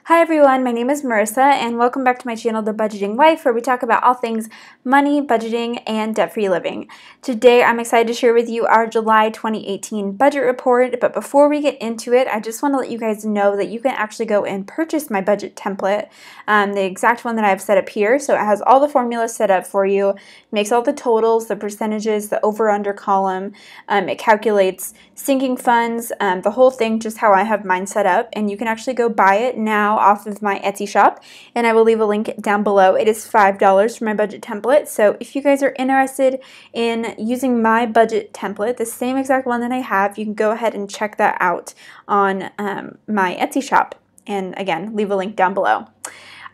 Hi everyone, my name is Marissa and welcome back to my channel, The Budgeting Wife, where we talk about all things money, budgeting, and debt-free living. Today I'm excited to share with you our July 2018 budget report, but before we get into it, I just want to let you guys know that you can actually go and purchase my budget template, the exact one that I have set up here. So it has all the formulas set up for you, makes all the totals, the percentages, the over-under column, it calculates sinking funds, the whole thing, just how I have mine set up, and you can actually go buy it now off of my Etsy shop, and I will leave a link down below. It is $5 for my budget template, so if you guys are interested in using my budget template, the same exact one that I have, you can go ahead and check that out on my Etsy shop, and again, leave a link down below.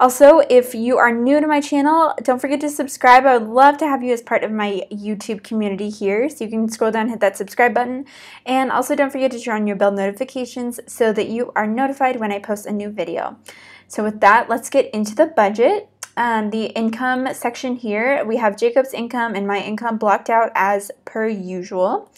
Also, if you are new to my channel, don't forget to subscribe. I would love to have you as part of my YouTube community here. So you can scroll down and hit that subscribe button. And also don't forget to turn on your bell notifications so that you are notified when I post a new video. So with that, let's get into the budget. The income section here, we have Jacob's income and my income blocked out as per usual.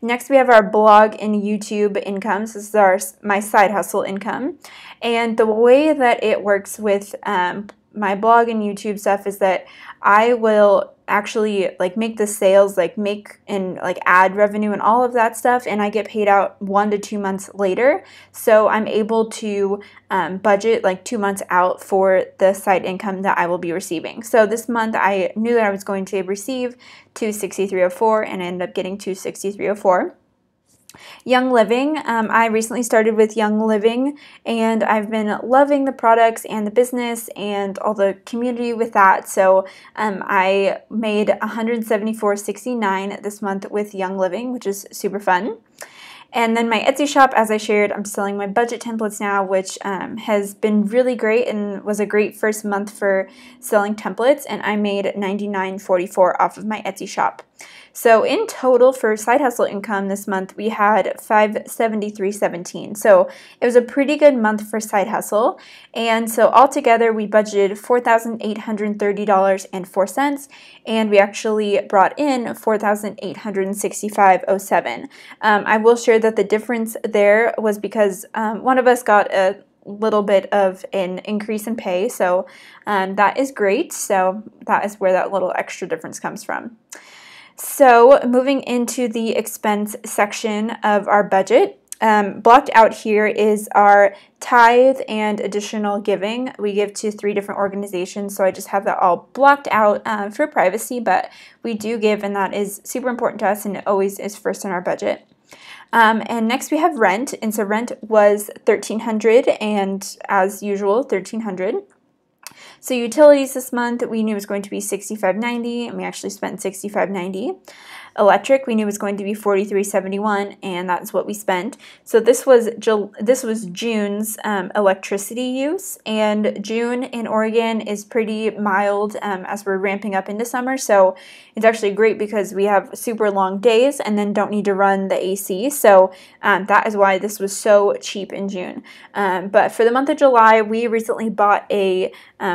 Next, we have our blog and YouTube incomes. This is my side hustle income. And the way that it works with my blog and YouTube stuff is that I will actually make the sales, make and ad revenue and all of that stuff, and I get paid out 1 to 2 months later. So I'm able to budget 2 months out for the side income that I will be receiving. So this month I knew that I was going to receive $263.04 and I ended up getting $263.04. Young Living, I recently started with Young Living and I've been loving the products and the business and all the community with that. So I made $174.69 this month with Young Living, which is super fun. And then my Etsy shop, as I shared, I'm selling my budget templates now, which has been really great and was a great first month for selling templates, and I made $99.44 off of my Etsy shop. So in total for side hustle income this month, we had $573.17. So it was a pretty good month for side hustle. And so altogether, we budgeted $4,830.04, and we actually brought in $4,865.07. I will share that the difference there was because one of us got a little bit of an increase in pay, so that is great. So that is where that little extra difference comes from. So moving into the expense section of our budget, blocked out here is our tithe and additional giving. We give to 3 different organizations, so I just have that all blocked out for privacy, but we do give, and that is super important to us, and it always is first in our budget. And next we have rent, and so rent was $1,300, and as usual, $1,300. So utilities this month, we knew was going to be $65.90, and we actually spent $65.90. Electric, we knew was going to be $43.71, and that's what we spent. So this was June's electricity use, and June in Oregon is pretty mild as we're ramping up into summer. So it's actually great because we have super long days and then don't need to run the AC. So that is why this was so cheap in June. But for the month of July, we recently bought a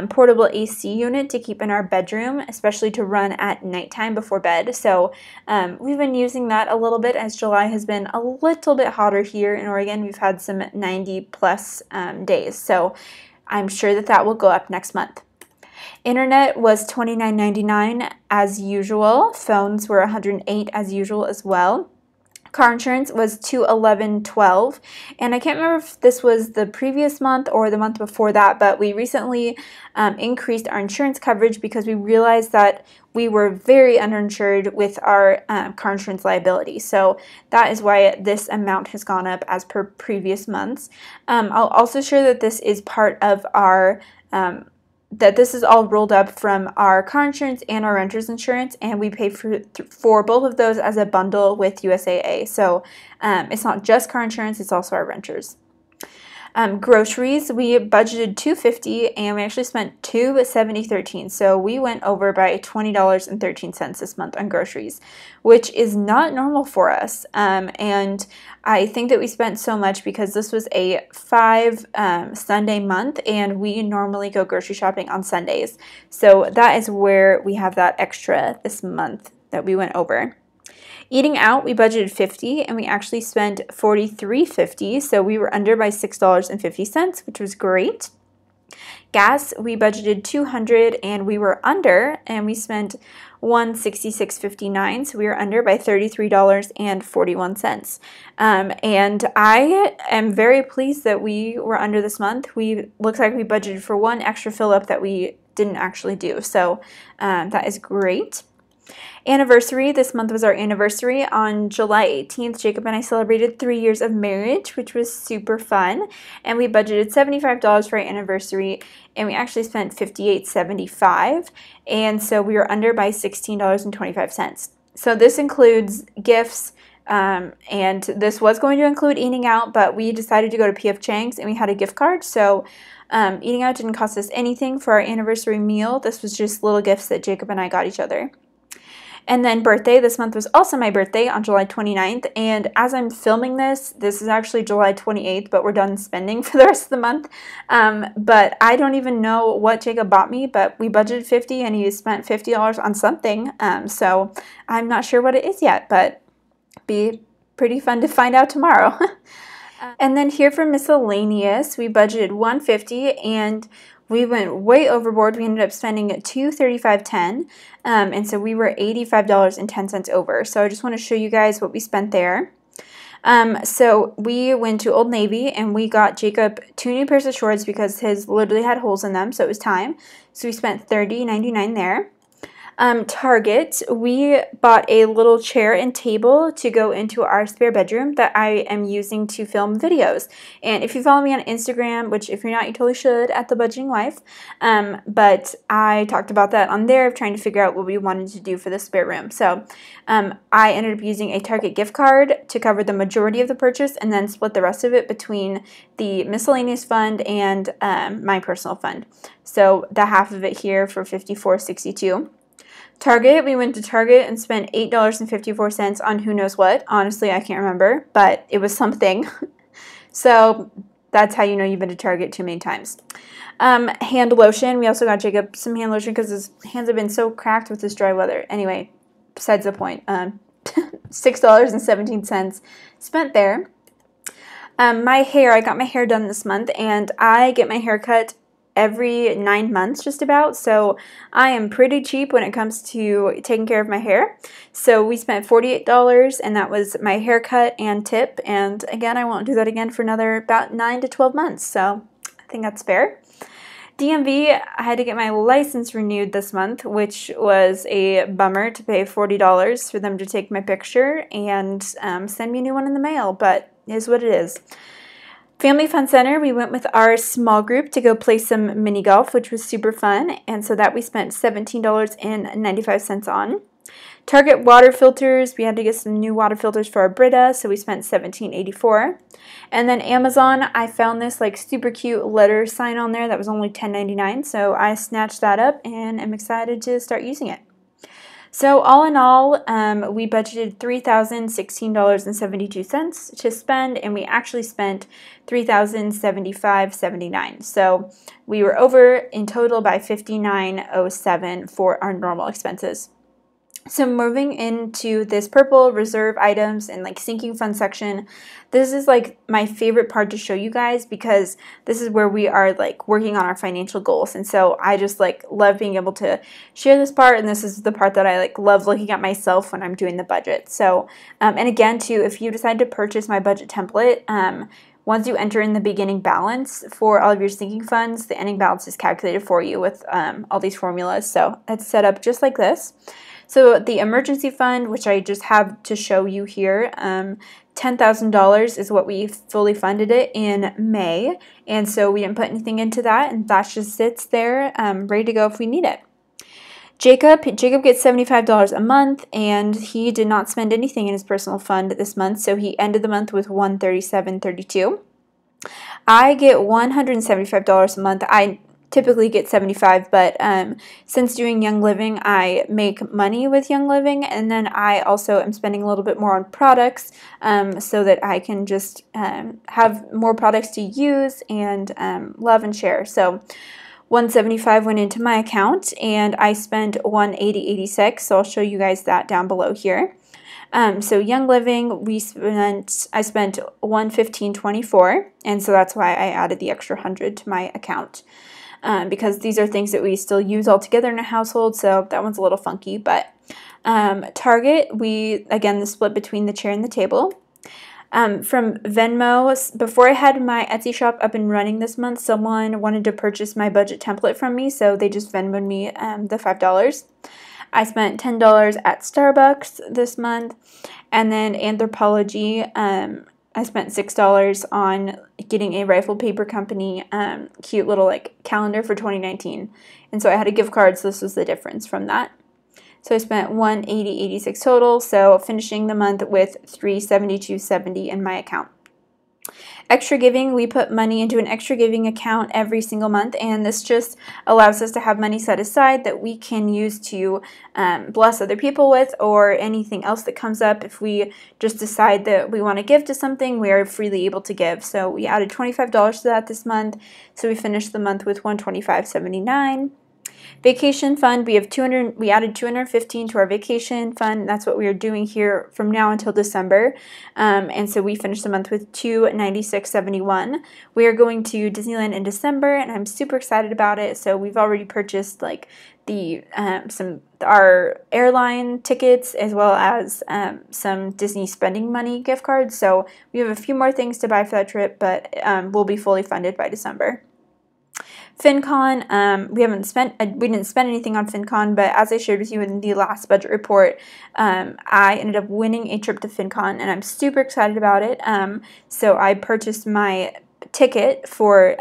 portable AC unit to keep in our bedroom, especially to run at nighttime before bed. So we've been using that a little bit as July has been a little bit hotter here in Oregon. We've had some 90 plus days, so I'm sure that that will go up next month. Internet was $29.99 as usual. Phones were $108 as usual as well. Car insurance was $211.12, and I can't remember if this was the previous month or the month before that, but we recently increased our insurance coverage because we realized that we were very underinsured with our car insurance liability. So that is why this amount has gone up as per previous months. I'll also share that this is part of our that this is all rolled up from our car insurance and our renter's insurance, and we pay for both of those as a bundle with USAA. So it's not just car insurance, it's also our renters. Groceries, we budgeted $250 and we actually spent $270.13. So we went over by $20.13 this month on groceries, which is not normal for us. And I think that we spent so much because this was a 5 Sunday month and we normally go grocery shopping on Sundays. So that is where we have that extra this month that we went over. Eating out, we budgeted $50 and we actually spent $43.50, so we were under by $6.50, which was great. Gas, we budgeted $200 and we were under, and we spent $166.59, so we were under by $33.41. And I am very pleased that we were under this month. Looks like we budgeted for one extra fill up that we didn't actually do, so that is great. Anniversary, this month was our anniversary. On July 18th, Jacob and I celebrated 3 years of marriage, which was super fun, and we budgeted $75 for our anniversary, and we actually spent $58.75, and so we were under by $16.25. So this includes gifts, and this was going to include eating out, but we decided to go to P.F. Chang's, and we had a gift card, so eating out didn't cost us anything for our anniversary meal. This was just little gifts that Jacob and I got each other. And then birthday, this month was also my birthday on July 29th, and as I'm filming this is actually July 28th, but we're done spending for the rest of the month. But I don't even know what Jacob bought me, but we budgeted $50 and he spent $50 on something, so I'm not sure what it is yet, but be pretty fun to find out tomorrow. And then here for miscellaneous, we budgeted $150 and we went way overboard. We ended up spending $235.10, and so we were $85.10 over. So I just want to show you guys what we spent there. So we went to Old Navy and we got Jacob 2 new pairs of shorts because his literally had holes in them, so it was time. So we spent $30.99 there. Target, we bought a little chair and table to go into our spare bedroom that I am using to film videos. And if you follow me on Instagram, which if you're not, you totally should, at The Budgeting Wife, but I talked about that on there of trying to figure out what we wanted to do for the spare room. So I ended up using a Target gift card to cover the majority of the purchase and then split the rest of it between the miscellaneous fund and my personal fund. So the half of it here for $54.62. Target, we went to Target and spent $8.54 on who knows what. Honestly, I can't remember, but it was something. So that's how you know you've been to Target too many times. Hand lotion, we also got Jacob some hand lotion because his hands have been so cracked with this dry weather. Anyway, besides the point, $6.17 spent there. My hair, I got my hair done this month, and I get my hair cut every 9 months just about, so I am pretty cheap when it comes to taking care of my hair. So we spent $48 and that was my haircut and tip, and again I won't do that again for another about 9 to 12 months, so I think that's fair. DMV, I had to get my license renewed this month, which was a bummer to pay $40 for them to take my picture and send me a new one in the mail, but it is what it is. Family Fun Center, we went with our small group to go play some mini golf, which was super fun, and so that we spent $17.95 on. Target water filters, we had to get some new water filters for our Brita, so we spent $17.84. And then Amazon, I found this like super cute letter sign on there that was only $10.99, so I snatched that up and am excited to start using it. So all in all, we budgeted $3,016.72 to spend, and we actually spent $3,075.79. So we were over in total by $59.07 for our normal expenses. So moving into this purple reserve items and like sinking fund section, this is like my favorite part to show you guys because this is where we are like working on our financial goals. And so I just like love being able to share this part, and this is the part that I like love looking at myself when I'm doing the budget. So and again too, if you decide to purchase my budget template, once you enter in the beginning balance for all of your sinking funds, the ending balance is calculated for you with all these formulas. So it's set up just like this. So the emergency fund, which I just have to show you here, $10,000 is what we fully funded it in May, and so we didn't put anything into that, and that just sits there ready to go if we need it. Jacob gets $75 a month, and he did not spend anything in his personal fund this month, so he ended the month with $137.32. I get $175 a month. I typically get $75, but since doing Young Living, I make money with Young Living, and then I also am spending a little bit more on products so that I can just have more products to use and love and share. So $175 went into my account, and I spent $180.86, so I'll show you guys that down below here. So Young Living, I spent $115.24, and so that's why I added the extra $100 to my account. because these are things that we still use all together in a household, so that one's a little funky. But Target, again, the split between the chair and the table. From Venmo, before I had my Etsy shop up and running this month, someone wanted to purchase my budget template from me, so they just Venmoed me the $5. I spent $10 at Starbucks this month, and then Anthropologie, I spent $6 on getting a Rifle Paper Company cute little like calendar for 2019, and so I had a gift card, so this was the difference from that. So I spent $180.86 total, so finishing the month with $372.70 in my account. Extra giving, we put money into an extra giving account every single month, and this just allows us to have money set aside that we can use to bless other people with, or anything else that comes up. If we just decide that we want to give to something, we are freely able to give. So we added $25 to that this month, so we finished the month with $125.79. Vacation fund, we added $215 to our vacation fund. That's what we are doing here from now until December. And so we finished the month with $296.71. We are going to Disneyland in December, and I'm super excited about it. So we've already purchased like our airline tickets, as well as some Disney spending money gift cards. So we have a few more things to buy for that trip, but we'll be fully funded by December. FinCon, we didn't spend anything on FinCon, but as I shared with you in the last budget report, I ended up winning a trip to FinCon, and I'm super excited about it. So I purchased my ticket for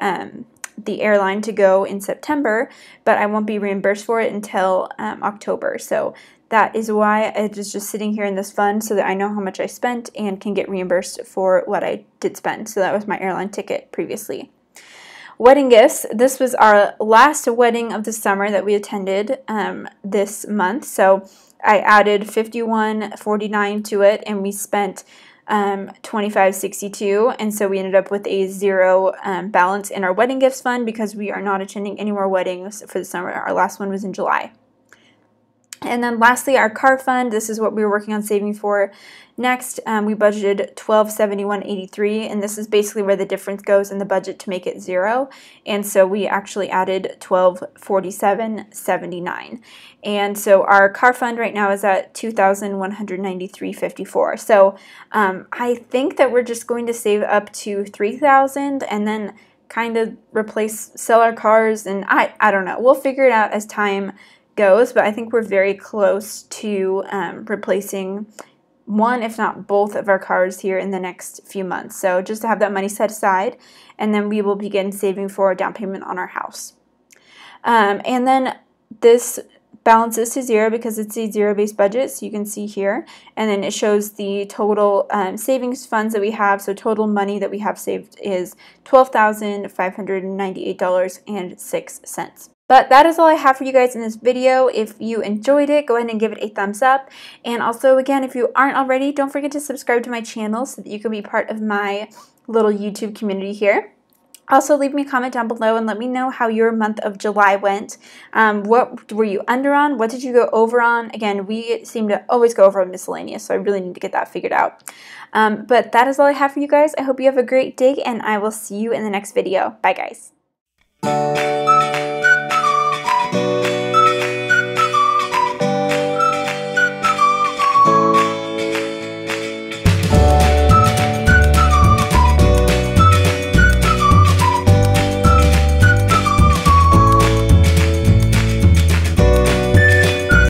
the airline to go in September, but I won't be reimbursed for it until October. So that is why it is just sitting here in this fund, so that I know how much I spent and can get reimbursed for what I did spend. So that was my airline ticket previously. Wedding gifts. This was our last wedding of the summer that we attended this month. So I added $51.49 to it, and we spent $25.62, and so we ended up with a zero balance in our wedding gifts fund because we are not attending any more weddings for the summer. Our last one was in July. And then lastly, our car fund. This is what we were working on saving for. Next, we budgeted $1271.83, and this is basically where the difference goes in the budget to make it zero. And so we actually added $1247.79. And so our car fund right now is at $2,193.54. So I think that we're just going to save up to $3,000 and then kind of sell our cars, and I don't know. We'll figure it out as time goes, but I think we're very close to replacing one, if not both, of our cars here in the next few months. So just to have that money set aside, and then we will begin saving for a down payment on our house. And then this balances to zero because it's a zero-based budget, so you can see here. And then it shows the total savings funds that we have. So total money that we have saved is $12,598.06. But that is all I have for you guys in this video. If you enjoyed it, go ahead and give it a thumbs up. And also, again, if you aren't already, don't forget to subscribe to my channel so that you can be part of my little YouTube community here. Also, leave me a comment down below and let me know how your month of July went. What were you under on? What did you go over on? Again, we seem to always go over on Miscellaneous, so I really need to get that figured out. But that is all I have for you guys. I hope you have a great day, and I will see you in the next video. Bye, guys.